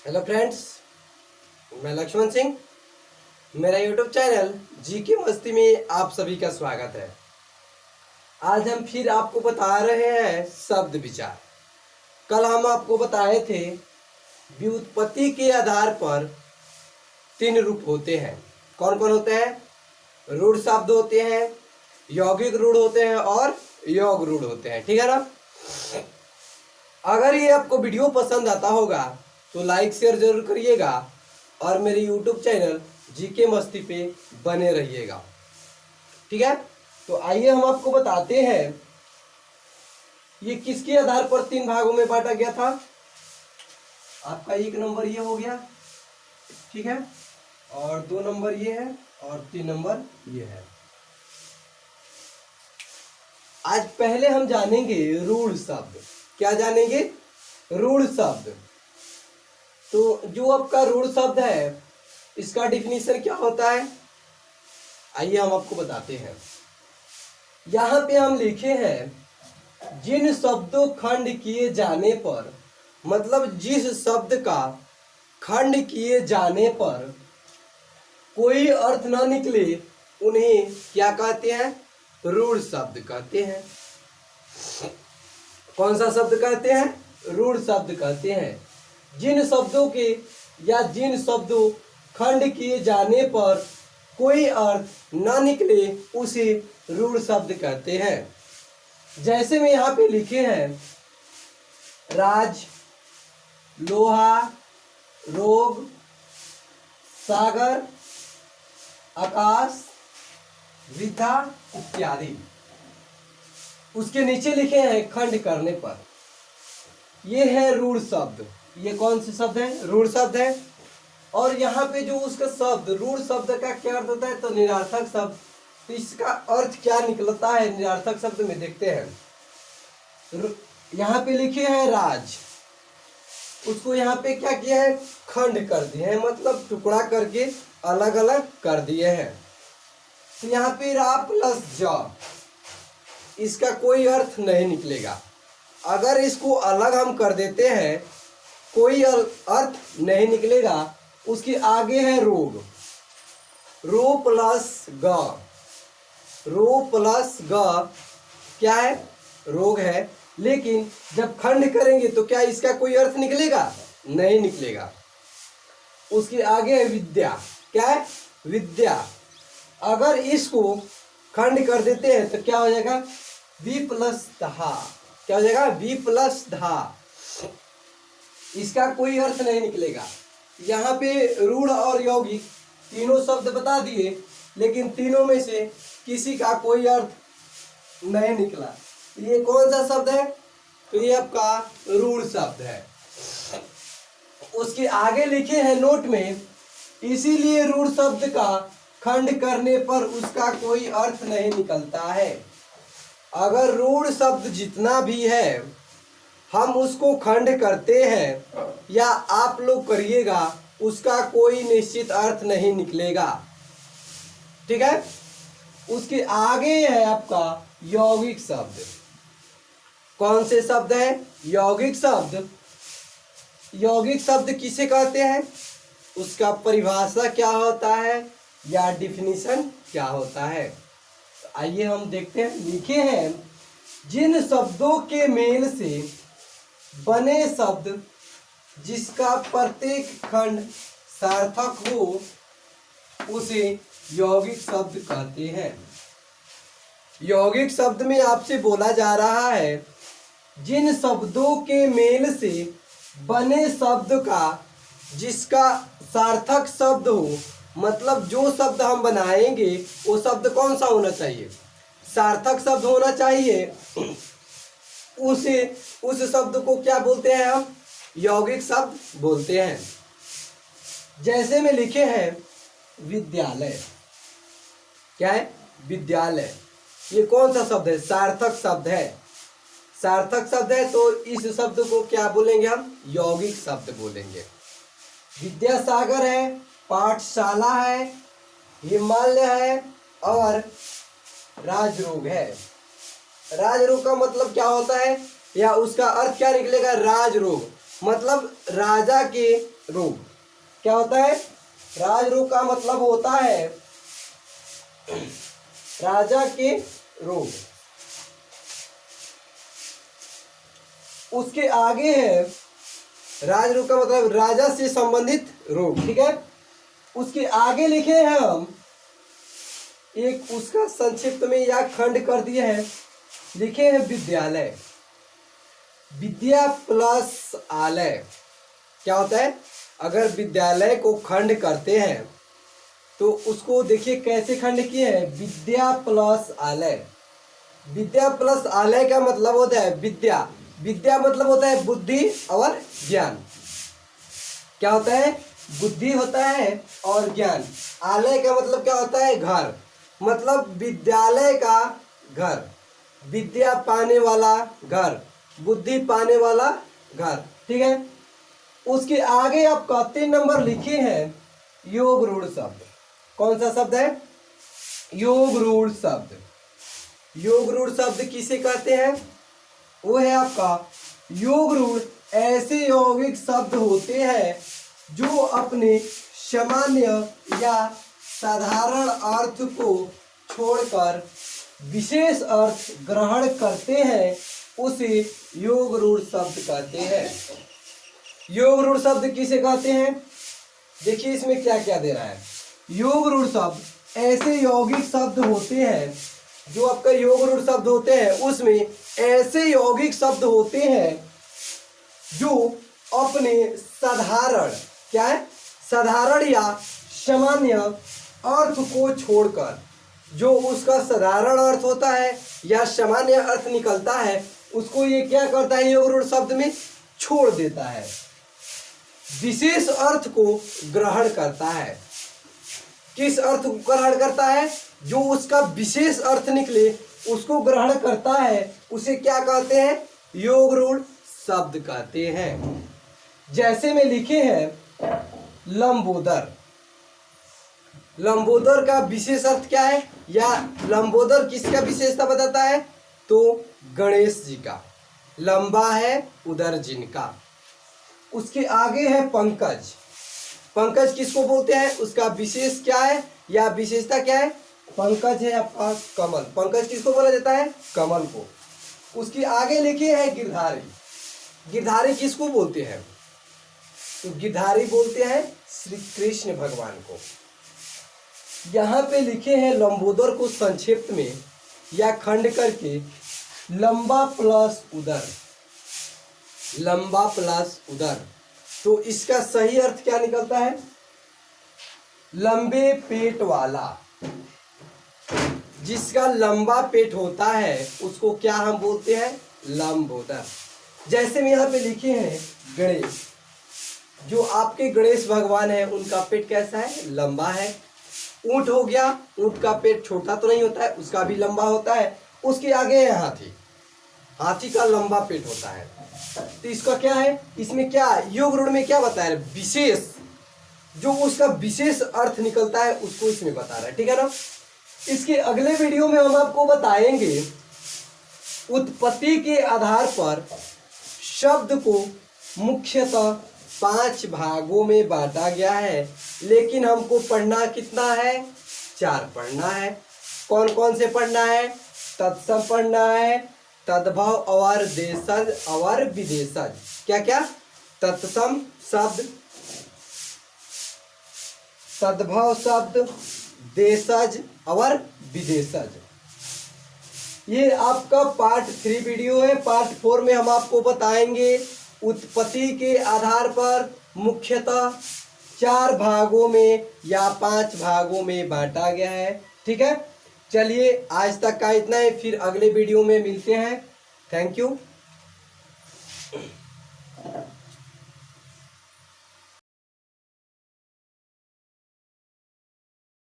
Hello friends, मैं लक्ष्मण सिंह। मेरा YouTube channel GK मस्ती में आप सभी का स्वागत है। आज हम फिर आपको बता रहे हैं शब्द विचार। कल हम आपको बताए थे व्युत्पत्ति के आधार पर 3 रूप होते हैं। कौन कौन होते हैं? रूढ़ शब्द होते हैं, यौगिक रूढ़ होते हैं और योग रूढ़ होते हैं। ठीक है ना? अगर ये आपको वीडियो पसंद आता होगा तो लाइक शेयर जरूर करिएगा और मेरे यूट्यूब चैनल जीके मस्ती पे बने रहिएगा। ठीक है, तो आइए हम आपको बताते हैं ये किसके आधार पर 3 भागों में बांटा गया था। आपका 1 नंबर ये हो गया, ठीक है, और 2 नंबर ये है और 3 नंबर ये है। आज पहले हम जानेंगे रूढ़ शब्द। क्या जानेंगे? रूढ़ शब्द। तो जो आपका रूढ़ शब्द है इसका डिफिनीशन क्या होता है, आइए हम आपको बताते हैं। यहां पे हम लिखे हैं जिन शब्दों खंड किए जाने पर, मतलब जिस शब्द का खंड किए जाने पर कोई अर्थ ना निकले उन्हें क्या कहते हैं? रूढ़ शब्द कहते हैं। कौन सा शब्द कहते हैं? रूढ़ शब्द कहते हैं। जिन शब्दों के या जिन शब्दों खंड किए जाने पर कोई अर्थ न निकले उसे रूढ़ शब्द कहते हैं। जैसे में यहाँ पे लिखे हैं राज, लोहा, रोग, सागर, आकाश, वृथा इत्यादि। उसके नीचे लिखे हैं खंड करने पर। ये है रूढ़ शब्द। ये कौन से शब्द है? रूढ़ शब्द है। और यहाँ पे जो उसका शब्द, रूढ़ शब्द का क्या अर्थ होता है? तो निरर्थक शब्द। तो इसका अर्थ क्या निकलता है निरर्थक शब्द में, देखते हैं। यहाँ पे लिखे हैं राज, उसको यहाँ पे क्या किया है? खंड कर दिए हैं, मतलब टुकड़ा करके अलग अलग कर दिए हैं। तो यहाँ पे रा प्लस जा, इसका कोई अर्थ नहीं निकलेगा। अगर इसको अलग हम कर देते हैं कोई अर्थ नहीं निकलेगा। उसके आगे है रोग, रो प्लस ग, रो प्लस ग क्या है? रोग है। लेकिन जब खंड करेंगे तो क्या इसका कोई अर्थ निकलेगा? नहीं निकलेगा। उसके आगे है विद्या। क्या है? विद्या। अगर इसको खंड कर देते हैं तो क्या हो जाएगा? वी प्लस धा। क्या हो जाएगा? वी प्लस धा। इसका कोई अर्थ नहीं निकलेगा। यहाँ पे रूढ़ और यौगिक तीनों शब्द बता दिए, लेकिन तीनों में से किसी का कोई अर्थ नहीं निकला। ये कौन सा शब्द है? तो ये आपका रूढ़ शब्द है। उसके आगे लिखे हैं नोट में, इसीलिए रूढ़ शब्द का खंड करने पर उसका कोई अर्थ नहीं निकलता है। अगर रूढ़ शब्द जितना भी है हम उसको खंड करते हैं या आप लोग करिएगा, उसका कोई निश्चित अर्थ नहीं निकलेगा। ठीक है? उसके आगे है आपका यौगिक शब्द। कौन से शब्द है? यौगिक शब्द। यौगिक शब्द किसे कहते हैं? उसका परिभाषा क्या होता है या डिफिनीशन क्या होता है? तो आइए हम देखते हैं। लिखे हैं जिन शब्दों के मेल से बने शब्द जिसका प्रत्येक खंड सार्थक हो उसे यौगिक शब्द कहते हैं। यौगिक शब्द में आपसे बोला जा रहा है जिन शब्दों के मेल से बने शब्द का जिसका सार्थक शब्द हो, मतलब जो शब्द हम बनाएंगे वो शब्द कौन सा होना चाहिए? सार्थक शब्द होना चाहिए। उस शब्द को क्या बोलते हैं हम? यौगिक शब्द बोलते हैं। जैसे में लिखे हैं विद्यालय। क्या है? विद्यालय। ये कौन सा शब्द है? सार्थक शब्द है। सार्थक शब्द है तो इस शब्द को क्या बोलेंगे हम? यौगिक शब्द बोलेंगे। विद्यासागर है, पाठशाला है, हिमालय है और राजरोग है। राजरोग का मतलब क्या होता है या उसका अर्थ क्या निकलेगा? राजरोग। मतलब राजा के रूप। क्या होता है? राजरूप का मतलब होता है राजा के रूप। उसके आगे है, राजरूप का मतलब राजा से संबंधित रूप। ठीक है, उसके आगे लिखे हैं हम एक, उसका संक्षिप्त में या खंड कर दिए हैं, लिखे हैं विद्यालय। विद्या प्लस आलय क्या होता है? अगर विद्यालय को खंड करते हैं तो उसको देखिए कैसे खंड किए हैं, विद्या प्लस आलय। विद्या प्लस आलय का मतलब होता है विद्या, विद्या मतलब होता है बुद्धि और ज्ञान। क्या होता है? बुद्धि होता है और ज्ञान। आलय का मतलब क्या होता है? घर, मतलब विद्यालय का घर, विद्या पाने वाला घर, बुद्धि पाने वाला घर। ठीक है, उसके आगे आपका 3 नंबर लिखे हैं योग रूढ़ शब्द। कौन सा शब्द है? योग रूढ़ शब्द। योग रूढ़ शब्द किसे कहते हैं? वो है आपका योग रूढ़ ऐसे यौगिक शब्द होते हैं जो अपने सामान्य या साधारण अर्थ को छोड़कर विशेष अर्थ ग्रहण करते हैं, उसे योग रूढ़ शब्द कहते हैं। योग रूढ़ शब्द किसे कहते हैं? देखिए इसमें क्या क्या दे रहा है। योग रूढ़ शब्द ऐसे यौगिक शब्द होते हैं, जो आपका योग रूढ़ शब्द होते हैं उसमें ऐसे यौगिक शब्द होते हैं जो अपने साधारण, क्या है? साधारण या सामान्य अर्थ को छोड़कर, जो उसका साधारण अर्थ होता है या सामान्य अर्थ निकलता है, उसको ये क्या करता है? योग रूढ़ शब्द में छोड़ देता है, विशेष अर्थ को ग्रहण करता है। किस अर्थ को ग्रहण करता है? जो उसका विशेष अर्थ निकले उसको ग्रहण करता है, उसे क्या कहते हैं? योग रूढ़ शब्द कहते हैं। जैसे में लिखे हैं लंबोदर। लंबोदर का विशेष अर्थ क्या है, या लंबोदर किसका विशेषता बताता है? तो गणेश जी का, लंबा है उदर जिनका। उसके आगे है पंकज। पंकज किसको बोलते हैं? उसका विशेष क्या है या विशेषता क्या है? पंकज है आपका कमल। पंकज किसको बोला जाता है? कमल को। उसके आगे लिखे है गिरधारी। गिरधारी किसको बोलते हैं? तो गिरधारी बोलते हैं श्री कृष्ण भगवान को। यहाँ पे लिखे हैं लंबोदर को संक्षिप्त में या खंड करके लंबा प्लस उदर। लंबा प्लस उदर, तो इसका सही अर्थ क्या निकलता है? लंबे पेट वाला। जिसका लंबा पेट होता है उसको क्या हम बोलते हैं? लंबोदर। जैसे में यहाँ पे लिखे हैं गणेश, जो आपके गणेश भगवान है उनका पेट कैसा है? लंबा है। ऊंट हो गया, ऊंट का पेट छोटा तो नहीं होता है, उसका भी लंबा होता है। उसके आगे है हाथी, हाथी का लंबा पेट होता है। तो इसका क्या है? इसमें क्या योग रूढ़ में क्या बताया? विशेष, जो उसका विशेष अर्थ निकलता है उसको इसमें बता रहा है। ठीक है ना? इसके अगले वीडियो में हम आपको बताएंगे उत्पत्ति के आधार पर शब्द को मुख्यतः 5 भागों में बांटा गया है, लेकिन हमको पढ़ना कितना है? 4 पढ़ना है। कौन कौन से पढ़ना है? तत्सम पढ़ना है, तद्भव और देशज और विदेशज। क्या क्या? तत्सम शब्द, तद्भव शब्द, देशज और विदेशज। ये आपका पार्ट 3 वीडियो है। पार्ट 4 में हम आपको बताएंगे उत्पत्ति के आधार पर मुख्यतः 4 भागों में या 5 भागों में बांटा गया है। ठीक है, चलिए आज तक का इतना ही, फिर अगले वीडियो में मिलते हैं। Thank you.